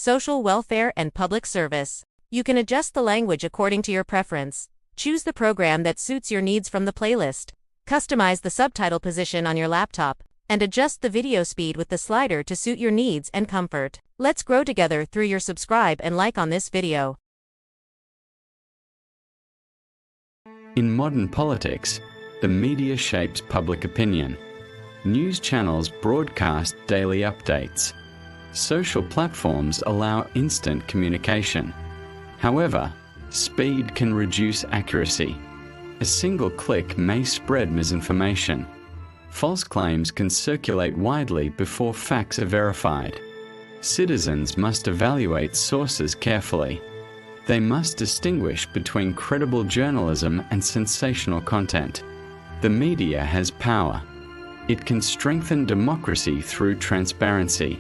social welfare, and public service. You can adjust the language according to your preference. Choose the program that suits your needs from the playlist. Customize the subtitle position on your laptop, and adjust the video speed with the slider to suit your needs and comfort. Let's grow together through your subscribe and like on this video. In modern politics, the media shapes public opinion. News channels broadcast daily updates. Social platforms allow instant communication. However, speed can reduce accuracy. A single click may spread misinformation. False claims can circulate widely before facts are verified. Citizens must evaluate sources carefully. They must distinguish between credible journalism and sensational content. The media has power. It can strengthen democracy through transparency.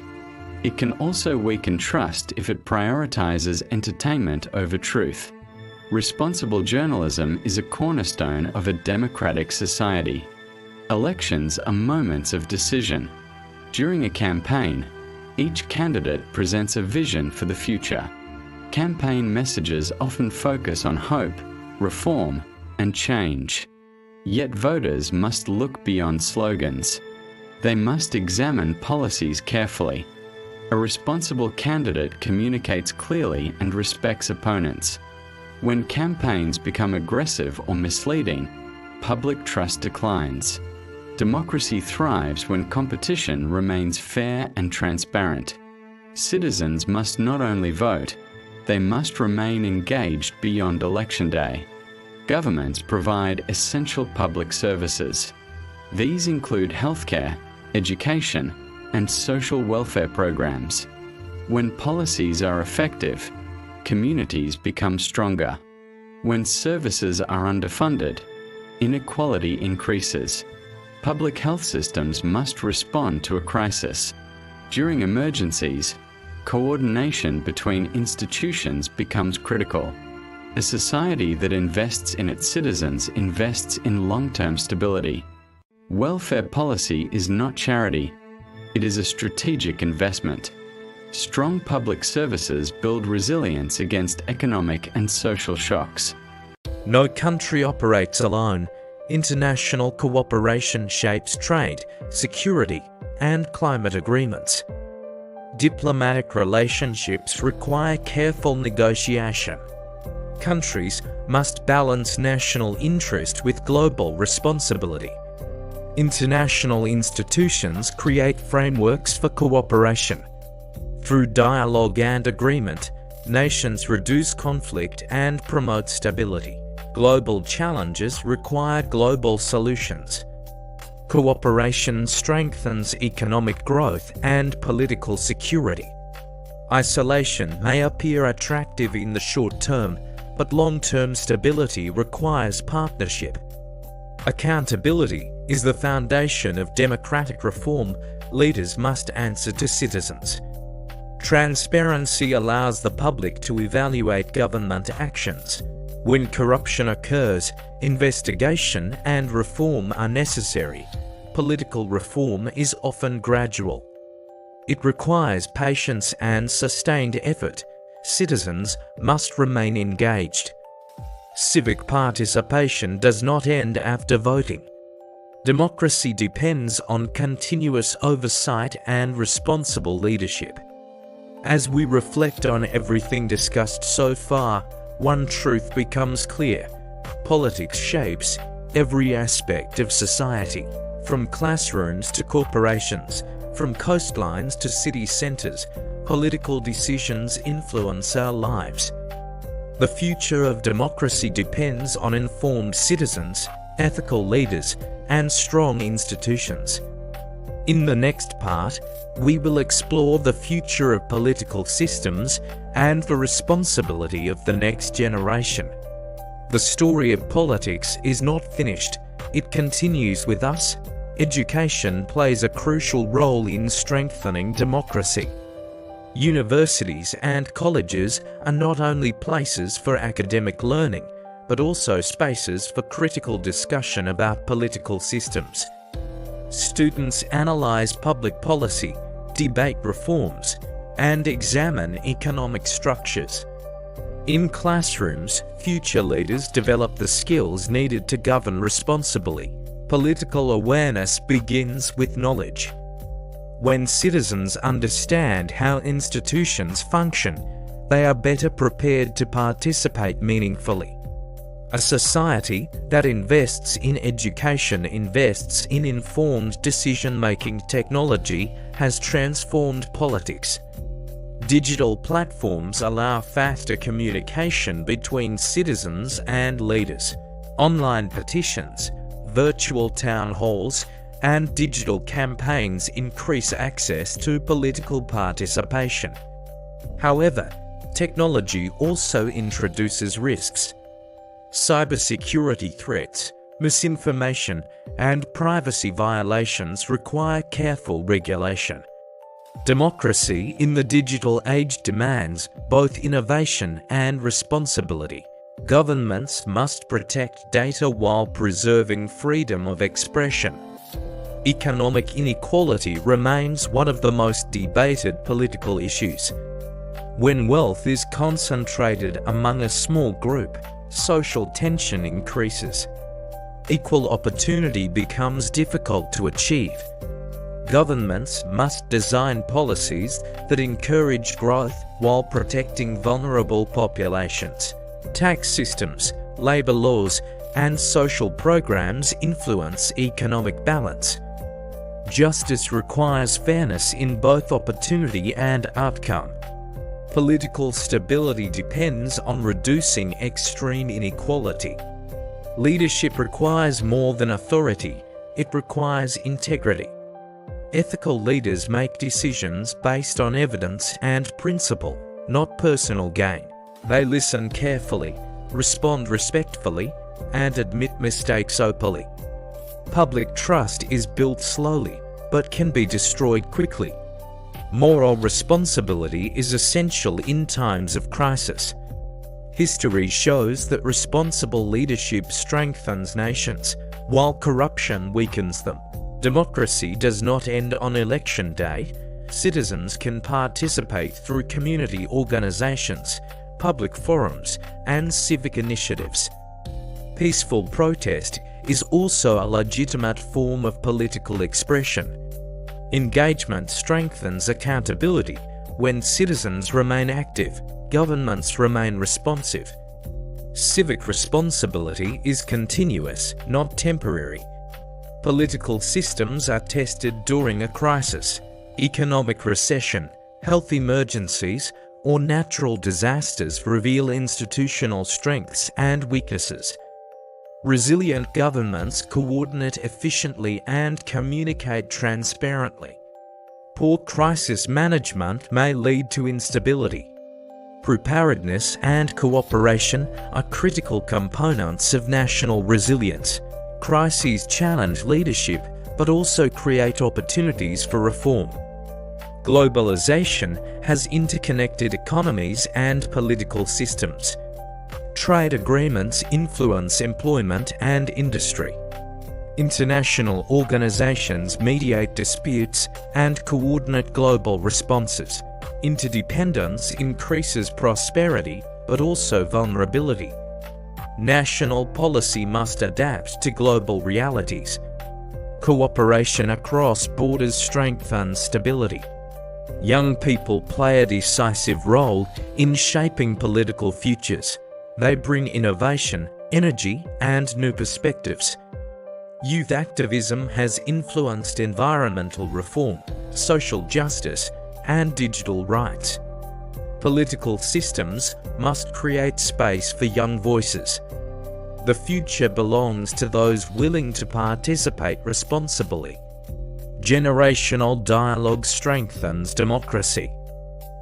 It can also weaken trust if it prioritizes entertainment over truth. Responsible journalism is a cornerstone of a democratic society. Elections are moments of decision. During a campaign, each candidate presents a vision for the future. Campaign messages often focus on hope, reform, and change. Yet voters must look beyond slogans. They must examine policies carefully. A responsible candidate communicates clearly and respects opponents. When campaigns become aggressive or misleading, public trust declines. Democracy thrives when competition remains fair and transparent. Citizens must not only vote, they must remain engaged beyond election day. Governments provide essential public services. These include healthcare, education, and social welfare programs. When policies are effective, communities become stronger. When services are underfunded, inequality increases. Public health systems must respond to a crisis. During emergencies, coordination between institutions becomes critical. A society that invests in its citizens invests in long-term stability. Welfare policy is not charity. It is a strategic investment. Strong public services build resilience against economic and social shocks. No country operates alone. International cooperation shapes trade, security, and climate agreements. Diplomatic relationships require careful negotiation. Countries must balance national interest with global responsibility. International institutions create frameworks for cooperation. Through dialogue and agreement, nations reduce conflict and promote stability. Global challenges require global solutions. Cooperation strengthens economic growth and political security. Isolation may appear attractive in the short term, but long-term stability requires partnership. Accountability is the foundation of democratic reform. Leaders must answer to citizens. Transparency allows the public to evaluate government actions. When corruption occurs, investigation and reform are necessary. Political reform is often gradual. It requires patience and sustained effort. Citizens must remain engaged. Civic participation does not end after voting. Democracy depends on continuous oversight and responsible leadership. As we reflect on everything discussed so far, one truth becomes clear. Politics shapes every aspect of society, from classrooms to corporations, from coastlines to city centers. Political decisions influence our lives. The future of democracy depends on informed citizens, ethical leaders, and strong institutions. In the next part, we will explore the future of political systems and the responsibility of the next generation. The story of politics is not finished, it continues with us. Education plays a crucial role in strengthening democracy. Universities and colleges are not only places for academic learning, but also spaces for critical discussion about political systems. Students analyze public policy, debate reforms, and examine economic structures. In classrooms, future leaders develop the skills needed to govern responsibly. Political awareness begins with knowledge. When citizens understand how institutions function, they are better prepared to participate meaningfully. A society that invests in education invests in informed decision-making. Technology has transformed politics. Digital platforms allow faster communication between citizens and leaders. Online petitions, virtual town halls, and digital campaigns increase access to political participation. However, technology also introduces risks. Cybersecurity threats, misinformation, and privacy violations require careful regulation. Democracy in the digital age demands both innovation and responsibility. Governments must protect data while preserving freedom of expression. Economic inequality remains one of the most debated political issues. When wealth is concentrated among a small group, social tension increases. Equal opportunity becomes difficult to achieve. Governments must design policies that encourage growth while protecting vulnerable populations. Tax systems, labor laws, and social programs influence economic balance. Justice requires fairness in both opportunity and outcome. Political stability depends on reducing extreme inequality. Leadership requires more than authority, it requires integrity. Ethical leaders make decisions based on evidence and principle, not personal gain. They listen carefully, respond respectfully, and admit mistakes openly. Public trust is built slowly, but can be destroyed quickly. Moral responsibility is essential in times of crisis. History shows that responsible leadership strengthens nations, while corruption weakens them. Democracy does not end on election day. Citizens can participate through community organizations, public forums, and civic initiatives. Peaceful protest is also a legitimate form of political expression. Engagement strengthens accountability. When citizens remain active, governments remain responsive. Civic responsibility is continuous, not temporary. Political systems are tested during a crisis, economic recession, health emergencies, or natural disasters reveal institutional strengths and weaknesses. Resilient governments coordinate efficiently and communicate transparently. Poor crisis management may lead to instability. Preparedness and cooperation are critical components of national resilience. Crises challenge leadership, but also create opportunities for reform. Globalization has interconnected economies and political systems. Trade agreements influence employment and industry. International organizations mediate disputes and coordinate global responses. Interdependence increases prosperity, but also vulnerability. National policy must adapt to global realities. Cooperation across borders strengthens stability. Young people play a decisive role in shaping political futures. They bring innovation, energy, and new perspectives. Youth activism has influenced environmental reform, social justice, and digital rights. Political systems must create space for young voices. The future belongs to those willing to participate responsibly. Generational dialogue strengthens democracy.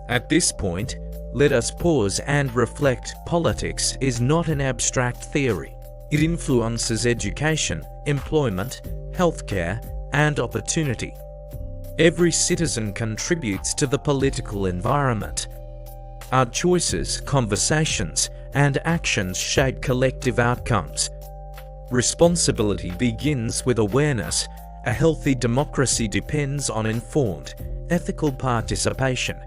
At this point, let us pause and reflect. Politics is not an abstract theory. It influences education, employment, healthcare, and opportunity. Every citizen contributes to the political environment. Our choices, conversations, and actions shape collective outcomes. Responsibility begins with awareness. A healthy democracy depends on informed, ethical participation.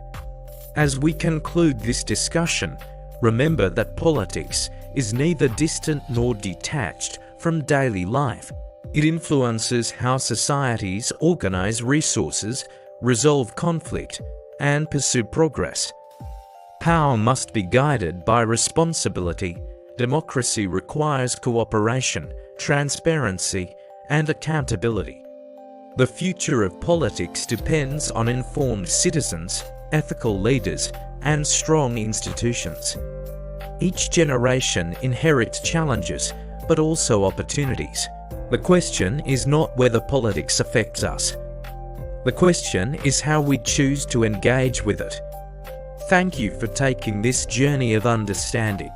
As we conclude this discussion, remember that politics is neither distant nor detached from daily life. It influences how societies organize resources, resolve conflict, and pursue progress. Power must be guided by responsibility. Democracy requires cooperation, transparency, and accountability. The future of politics depends on informed citizens, ethical leaders, and strong institutions. Each generation inherits challenges, but also opportunities. The question is not whether politics affects us. The question is how we choose to engage with it. Thank you for taking this journey of understanding.